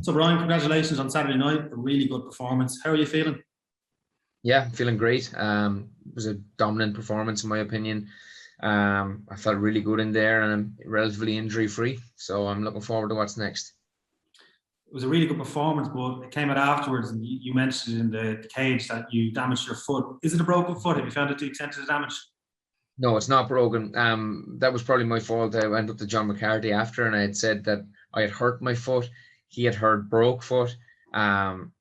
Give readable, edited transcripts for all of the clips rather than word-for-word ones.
So Brian, congratulations on Saturday night. A really good performance. How are you feeling? Yeah, feeling great. It was a dominant performance in my opinion. I felt really good in there, and I'm relatively injury free. So I'm looking forward to what's next. It was a really good performance, but it came out afterwards, and you mentioned in the cage that you damaged your foot. Is it a broken foot? Have you found it the extent of the damage? No, it's not broken. That was probably my fault. I went up to John McCarthy after, and I had said that I had hurt my foot. He had heard broke foot.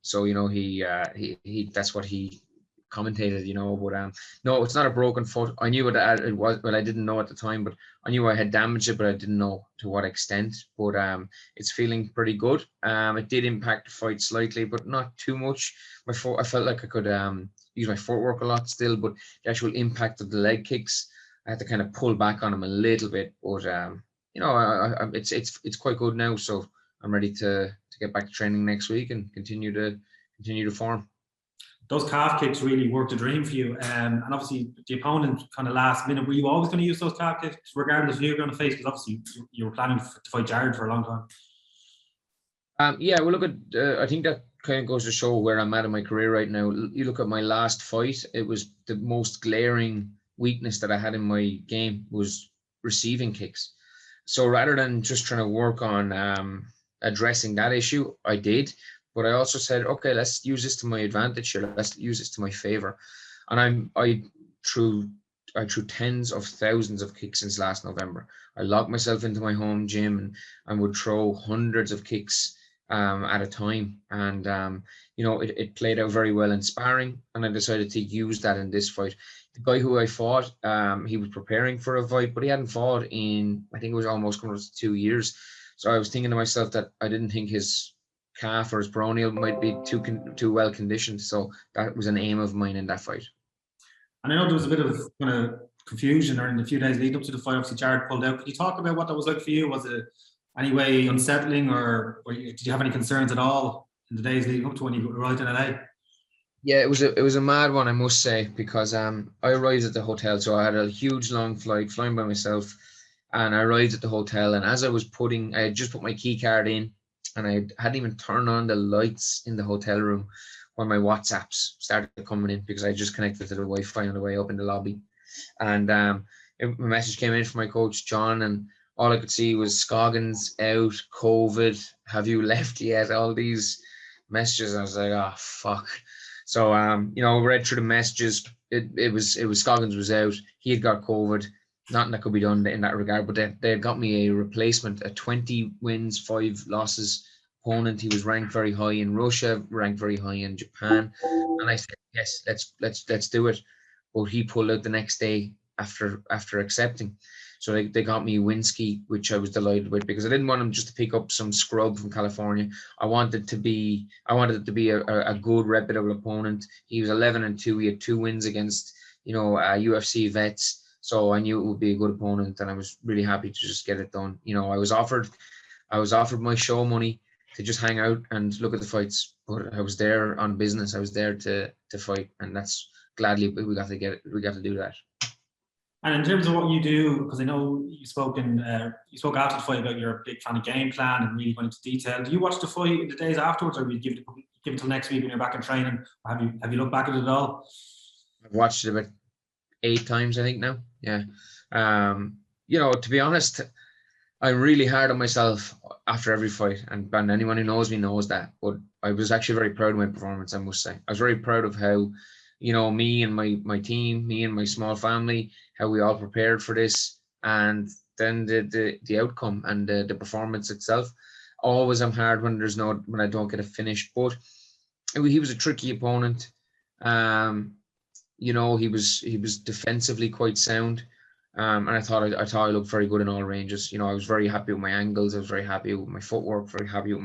So he that's what he commentated. But no, it's not a broken foot. I knew it was. Well, I didn't know at the time, but I knew I had damaged it, but I didn't know to what extent. But it's feeling pretty good. It did impact the fight slightly, but not too much. My foot, I felt like I could use my footwork a lot still, but the actual impact of the leg kicks, I had to kind of pull back on them a little bit. But it's quite good now, so I'm ready to get back to training next week and continue to form. Those calf kicks really worked a dream for you, and obviously the opponent kind of last minute. Were you always going to use those calf kicks, regardless of who you're going to face? Because obviously you were planning to fight Jared for a long time. Yeah, well, look at. I think that kind of goes to show where I'm at in my career right now. You look at my last fight; it was the most glaring weakness that I had in my game was receiving kicks. So rather than just trying to work on addressing that issue, I did. But I also said, okay, let's use this to my advantage here. Let's use this to my favor. And I threw tens of thousands of kicks since last November. I locked myself into my home gym and would throw hundreds of kicks at a time. And, it played out very well in sparring. And I decided to use that in this fight. The guy who I fought, he was preparing for a fight, but he hadn't fought in, I think it was almost coming up to 2 years. So I was thinking to myself that I didn't think his calf or his peroneal might be too well conditioned. So that was an aim of mine in that fight. And I know there was a bit of kind of confusion in the few days leading up to the fight. Obviously, Jared pulled out. Could you talk about what that was like for you? Was it any way unsettling, or did you have any concerns at all in the days leading up to when you arrived in LA? Yeah, it was a mad one, I must say, because I arrived at the hotel. So I had a huge long flight flying by myself, and I arrived at the hotel. And as I had just put my key card in, and I hadn't even turned on the lights in the hotel room when my WhatsApps started coming in, because I just connected to the Wi-Fi on the way up in the lobby. And a message came in from my coach, John, and all I could see was Scoggins out, COVID, have you left yet? All these messages. I was like, oh, fuck. So, read through the messages. It was Scoggins was out. He had got COVID. Nothing that could be done in that regard, but they got me a replacement, a 20 wins, 5 losses opponent. He was ranked very high in Russia, ranked very high in Japan, and I said, yes, let's do it. But he pulled out the next day after accepting. So they got me Winski, which I was delighted with, because I didn't want him just to pick up some scrub from California. I wanted it to be a good, reputable opponent. He was 11-2. He had 2 wins against UFC vets. So I knew it would be a good opponent, and I was really happy to just get it done. I was offered my show money to just hang out and look at the fights, but I was there on business. I was there to fight, and that's gladly we got to do that. And in terms of what you do, because I know you spoke after the fight about you're a big fan of game plan and really went into detail. Do you watch the fight in the days afterwards, or will you give it till next week when you're back in training? Or have you looked back at it at all? I've watched it about 8 times, I think now. Yeah. To be honest, I'm really hard on myself after every fight, and anyone who knows me knows that. But I was actually very proud of my performance, I must say. I was very proud of how, me and my team, me and my small family, how we all prepared for this, and then the outcome and the performance itself. Always I'm hard when I don't get a finish, but he was a tricky opponent. He was defensively quite sound, and I thought I looked very good in all ranges. I was very happy with my angles. I was very happy with my footwork. Very happy with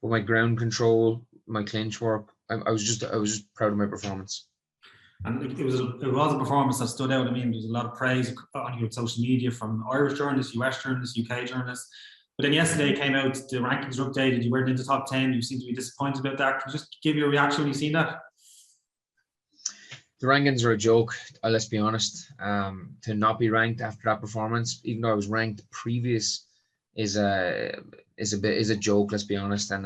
my ground control, my clinch work. I was just proud of my performance. And it was a performance that stood out. I mean, there's a lot of praise on your social media from Irish journalists, US journalists, UK journalists. But then yesterday came out, the rankings were updated. You weren't in the top 10. You seem to be disappointed about that. Can you just give your reaction when you seen that? The rankings are a joke. Let's be honest. To not be ranked after that performance, even though I was ranked the previous is a joke. Let's be honest, and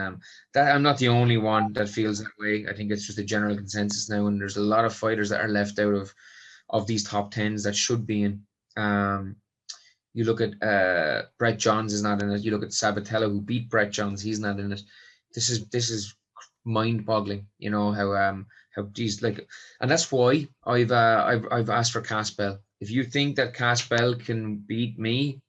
that I'm not the only one that feels that way. I think it's just a general consensus now, and there's a lot of fighters that are left out of these top tens that should be in. You look at Brett Johns is not in it. You look at Sabatella, who beat Brett Johns, he's not in it. This is mind-boggling. You know how these like, and that's why I've asked for Caspel. If you think that Caspel can beat me,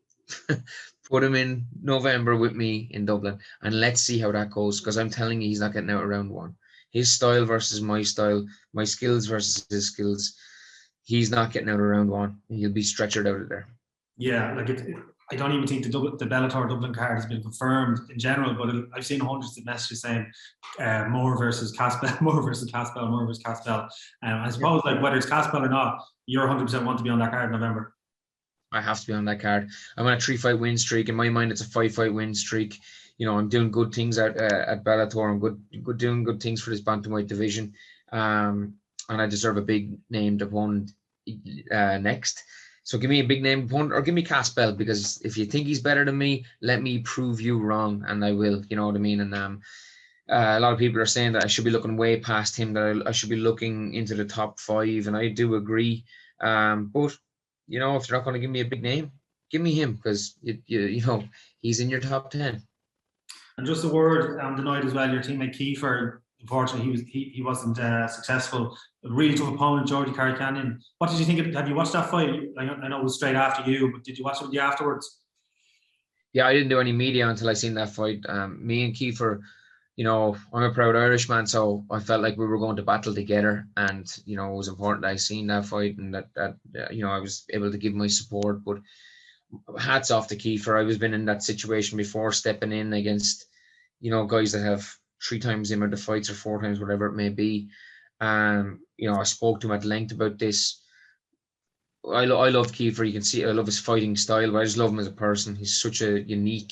put him in November with me in Dublin, and let's see how that goes. Because I'm telling you, he's not getting out of round one. His style versus my style, my skills versus his skills. He's not getting out of round one. He'll be stretchered out of there. Yeah, like I don't even think the Bellator Dublin card has been confirmed in general, but I've seen hundreds of messages saying Moore versus Caspel, Moore versus Caspel, Moore versus Caspel. I suppose like whether it's Caspel or not, you're 100% want to be on that card in November. I have to be on that card. I'm on a 3-fight win streak. In my mind, it's a 5-fight win streak. You know, I'm doing good things at Bellator. I'm doing good things for this bantamweight division. And I deserve a big named opponent next. So give me a big name opponent, or give me Caspel, because if you think he's better than me, let me prove you wrong, and I will. You know what I mean? And a lot of people are saying that I should be looking way past him, that I should be looking into the top 5, and I do agree. But you know, if you're not going to give me a big name, give me him, because you know he's in your top 10. And just a word on the night as well, your teammate Kiefer, unfortunately, he wasn't successful. A really tough opponent, Geordie Carricannon. What did you think? Have you watched that fight? I know it was straight after you, but did you watch it with you afterwards? Yeah, I didn't do any media until I seen that fight. Me and Kiefer, you know, I'm a proud Irishman, so I felt like we were going to battle together, and you know, it was important that I seen that fight, and that you know, I was able to give my support. But hats off to Kiefer. I was been in that situation before, stepping in against, you know, guys that have 3 times him or the fights, or 4 times, whatever it may be. You know, I spoke to him at length about this. I love Kiefer. You can see I love his fighting style, but I just love him as a person. He's such a unique,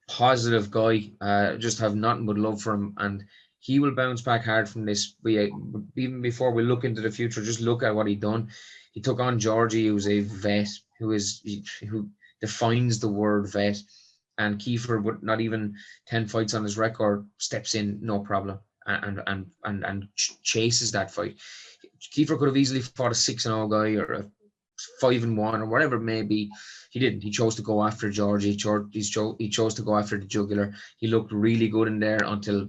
positive guy. Just have nothing but love for him, and he will bounce back hard from this. Even before we look into the future, just look at what he done. He took on Georgie, who's a vet, who defines the word vet, and Kiefer, with not even 10 fights on his record, steps in no problem and chases that fight. Kiefer could have easily fought a 6-0 guy or a 5-1 or whatever it may be. He didn't. He chose to go after Georgie. He chose to go after the jugular. He looked really good in there until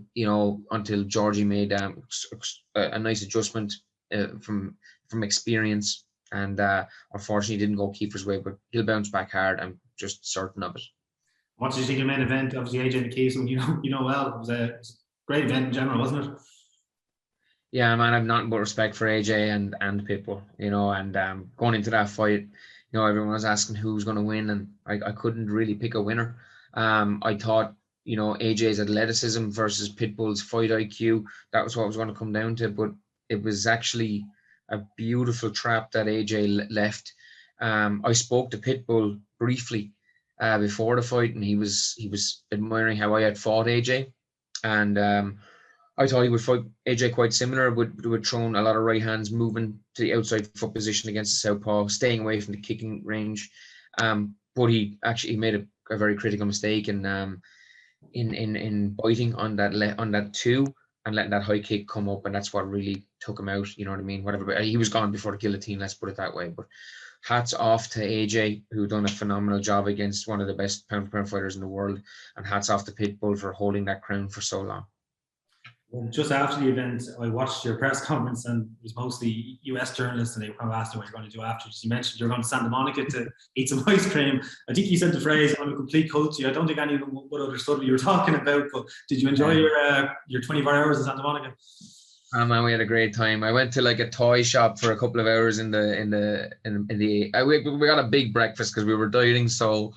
Georgie made a nice adjustment from experience, and unfortunately didn't go Kiefer's way. But he'll bounce back hard. I'm just certain of it. What did you think of the main event? Obviously, AJ and McKee, so you know well. It was a great event in general, wasn't it? Yeah, man, I've nothing but respect for AJ and Pitbull, you know, and going into that fight, you know, everyone was asking who's going to win, and I couldn't really pick a winner. I thought, you know, AJ's athleticism versus Pitbull's fight IQ, that was what was going to come down to, but it was actually a beautiful trap that AJ left. I spoke to Pitbull briefly before the fight, and he was admiring how I had fought AJ, and I thought he would fight AJ quite similar, would throwing a lot of right hands, moving to the outside foot position against the southpaw, staying away from the kicking range. But he actually made a very critical mistake in biting on that 2 and letting that high kick come up, and that's what really took him out. You know what I mean? Whatever, he was gone before the guillotine. Let's put it that way. But hats off to AJ, who done a phenomenal job against one of the best pound-for-pound fighters in the world, and hats off to Pitbull for holding that crown for so long. Just after the event, I watched your press conference, and it was mostly US journalists, and they were kind of asking what you're going to do after. You mentioned you're going to Santa Monica to eat some ice cream. I think you said the phrase, "I'm a complete culture." I don't think anyone would understood what you were talking about, but did you enjoy your 24 hours in Santa Monica? Oh man, we had a great time. I went to like a toy shop for a couple of hours we got a big breakfast because we were dieting so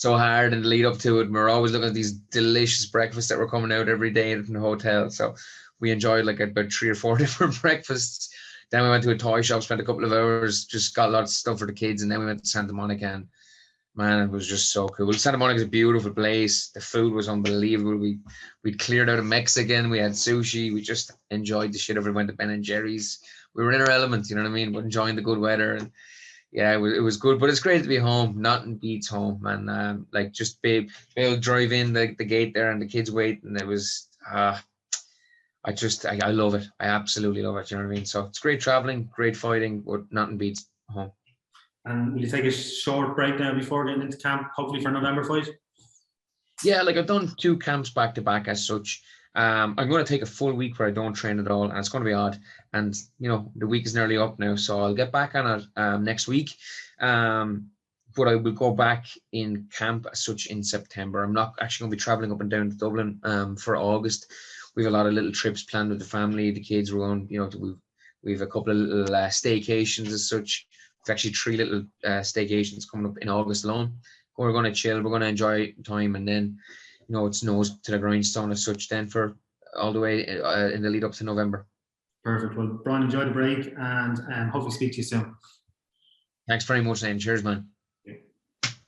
hard in the lead up to it. We were always looking at these delicious breakfasts that were coming out every day in the hotel. So we enjoyed like about 3 or 4 different breakfasts. Then we went to a toy shop, spent a couple of hours, just got a lot of stuff for the kids, and then we went to Santa Monica, and man, it was just so cool. Santa Monica is a beautiful place. The food was unbelievable. We'd cleared out of Mexican. We had sushi. We just enjoyed the shit of it. We went to Ben and Jerry's. We were in our element, you know what I mean? We're enjoying the good weather, and yeah, it was good, but it's great to be home. Nothing beats home, and like just be able to drive in the gate there and the kids wait, and it was I love it. I absolutely love it. You know what I mean? So it's great traveling, great fighting, but nothing beats home. And will you take a short break now before getting into camp, hopefully for November fight? Yeah, like I've done 2 camps back to back as such. I'm going to take a full week where I don't train at all, and it's going to be odd. And the week is nearly up now, so I'll get back on it next week. But I will go back in camp as such in September. I'm not actually going to be traveling up and down to Dublin for August. We have a lot of little trips planned with the family. The kids were on, we have a couple of little staycations as such. It's actually 3 little staycations coming up in August alone. We're going to chill. We're going to enjoy time, and then, it's nose to the grindstone as such. Then for all the way in the lead up to November. Perfect. Well, Brian, enjoy the break, and hopefully speak to you soon. Thanks very much, Nathan. Cheers, man.